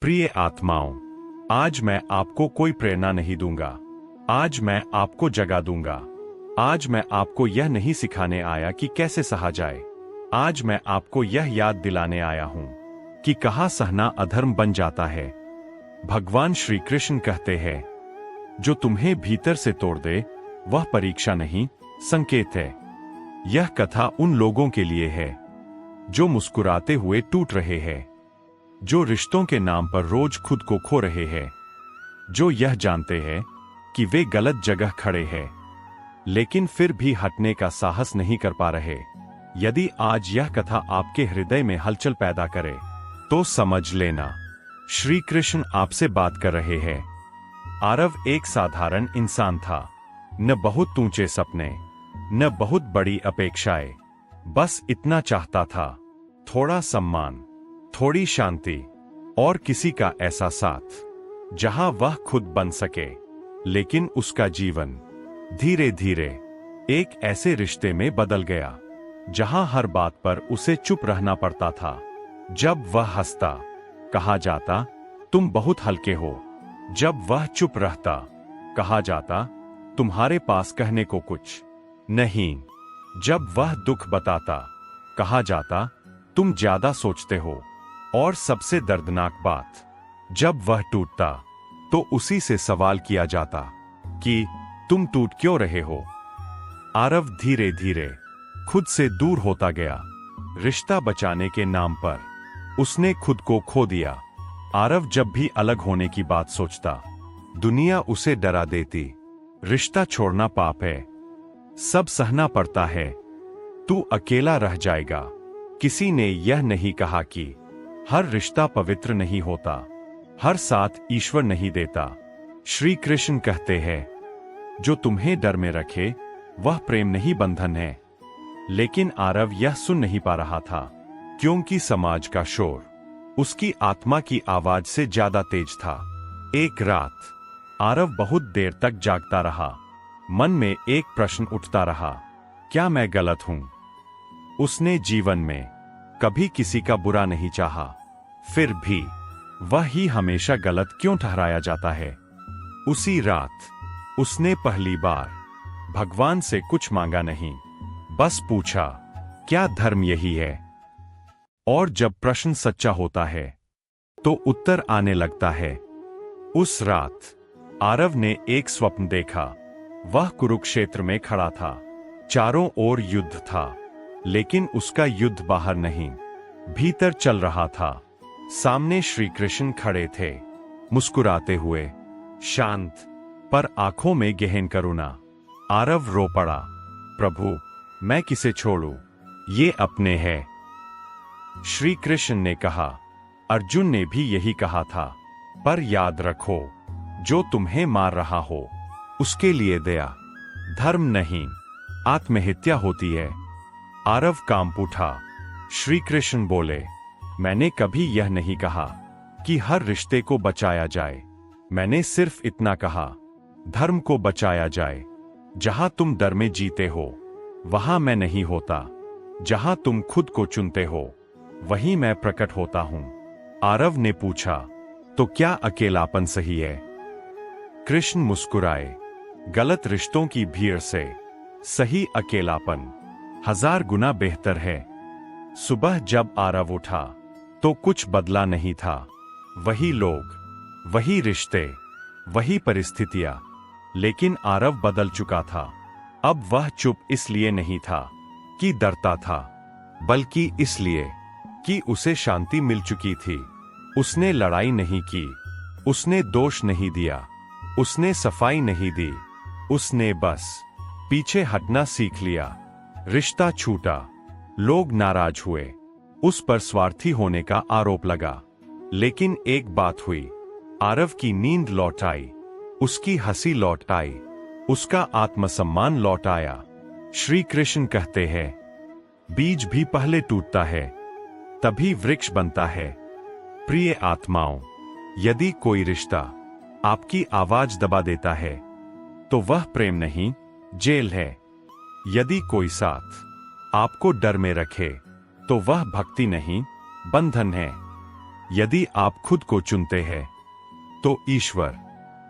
प्रिय आत्माओं, आज मैं आपको कोई प्रेरणा नहीं दूंगा। आज मैं आपको जगा दूंगा। आज मैं आपको यह नहीं सिखाने आया कि कैसे सहा जाए। आज मैं आपको यह याद दिलाने आया हूं कि कहाँ सहना अधर्म बन जाता है। भगवान श्री कृष्ण कहते हैं, जो तुम्हें भीतर से तोड़ दे वह परीक्षा नहीं, संकेत है। यह कथा उन लोगों के लिए है जो मुस्कुराते हुए टूट रहे हैं, जो रिश्तों के नाम पर रोज खुद को खो रहे हैं, जो यह जानते हैं कि वे गलत जगह खड़े हैं लेकिन फिर भी हटने का साहस नहीं कर पा रहे। यदि आज यह कथा आपके हृदय में हलचल पैदा करे तो समझ लेना श्री कृष्ण आपसे बात कर रहे हैं। आरव एक साधारण इंसान था, न बहुत ऊंचे सपने, न बहुत बड़ी अपेक्षाएं। बस इतना चाहता था, थोड़ा सम्मान, थोड़ी शांति और किसी का ऐसा साथ जहां वह खुद बन सके। लेकिन उसका जीवन धीरे धीरे एक ऐसे रिश्ते में बदल गया जहां हर बात पर उसे चुप रहना पड़ता था। जब वह हंसता, कहा जाता तुम बहुत हल्के हो। जब वह चुप रहता, कहा जाता तुम्हारे पास कहने को कुछ नहीं। जब वह दुख बताता, कहा जाता तुम ज्यादा सोचते हो। और सबसे दर्दनाक बात, जब वह टूटता तो उसी से सवाल किया जाता कि तुम टूट क्यों रहे हो। आरव धीरे धीरे खुद से दूर होता गया। रिश्ता बचाने के नाम पर उसने खुद को खो दिया। आरव जब भी अलग होने की बात सोचता, दुनिया उसे डरा देती। रिश्ता छोड़ना पाप है, सब सहना पड़ता है, तू अकेला रह जाएगा। किसी ने यह नहीं कहा कि हर रिश्ता पवित्र नहीं होता, हर साथ ईश्वर नहीं देता। श्री कृष्ण कहते हैं, जो तुम्हें डर में रखे वह प्रेम नहीं, बंधन है। लेकिन आरव यह सुन नहीं पा रहा था, क्योंकि समाज का शोर उसकी आत्मा की आवाज से ज्यादा तेज था। एक रात आरव बहुत देर तक जागता रहा। मन में एक प्रश्न उठता रहा, क्या मैं गलत हूं? उसने जीवन में कभी किसी का बुरा नहीं चाहा, फिर भी वह ही हमेशा गलत क्यों ठहराया जाता है? उसी रात उसने पहली बार भगवान से कुछ मांगा नहीं, बस पूछा, क्या धर्म यही है? और जब प्रश्न सच्चा होता है तो उत्तर आने लगता है। उस रात आरव ने एक स्वप्न देखा। वह कुरुक्षेत्र में खड़ा था, चारों ओर युद्ध था, लेकिन उसका युद्ध बाहर नहीं, भीतर चल रहा था। सामने श्री कृष्ण खड़े थे, मुस्कुराते हुए, शांत, पर आंखों में गहन करुणा। आरव रो पड़ा, प्रभु मैं किसे छोड़ूं? ये अपने हैं। श्री कृष्ण ने कहा, अर्जुन ने भी यही कहा था, पर याद रखो, जो तुम्हें मार रहा हो उसके लिए दया, धर्म नहीं, आत्महत्या होती है। आरव कांप उठा। श्री कृष्ण बोले, मैंने कभी यह नहीं कहा कि हर रिश्ते को बचाया जाए। मैंने सिर्फ इतना कहा, धर्म को बचाया जाए। जहां तुम डर में जीते हो वहां मैं नहीं होता, जहां तुम खुद को चुनते हो वहीं मैं प्रकट होता हूं। आरव ने पूछा, तो क्या अकेलापन सही है? कृष्ण मुस्कुराए, गलत रिश्तों की भीड़ से सही अकेलापन 1000 गुना बेहतर है। सुबह जब आरव उठा तो कुछ बदला नहीं था। वही लोग, वही रिश्ते, वही परिस्थितियां, लेकिन आरव बदल चुका था। अब वह चुप इसलिए नहीं था कि डरता था, बल्कि इसलिए कि उसे शांति मिल चुकी थी। उसने लड़ाई नहीं की, उसने दोष नहीं दिया, उसने सफाई नहीं दी, उसने बस पीछे हटना सीख लिया। रिश्ता छूटा, लोग नाराज हुए, उस पर स्वार्थी होने का आरोप लगा, लेकिन एक बात हुई, आरव की नींद लौट आई, उसकी हंसी लौट आई, उसका आत्मसम्मान लौट आया। श्री कृष्ण कहते हैं, बीज भी पहले टूटता है तभी वृक्ष बनता है। प्रिय आत्माओं, यदि कोई रिश्ता आपकी आवाज दबा देता है तो वह प्रेम नहीं, जेल है। यदि कोई साथ आपको डर में रखे तो वह भक्ति नहीं, बंधन है। यदि आप खुद को चुनते हैं तो ईश्वर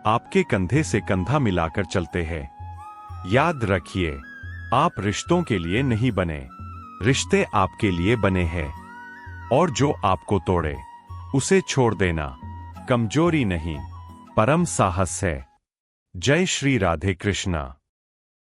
आपके कंधे से कंधा मिलाकर चलते हैं। याद रखिए, आप रिश्तों के लिए नहीं बने, रिश्ते आपके लिए बने हैं। और जो आपको तोड़े उसे छोड़ देना कमजोरी नहीं, परम साहस है। जय श्री राधे कृष्णा।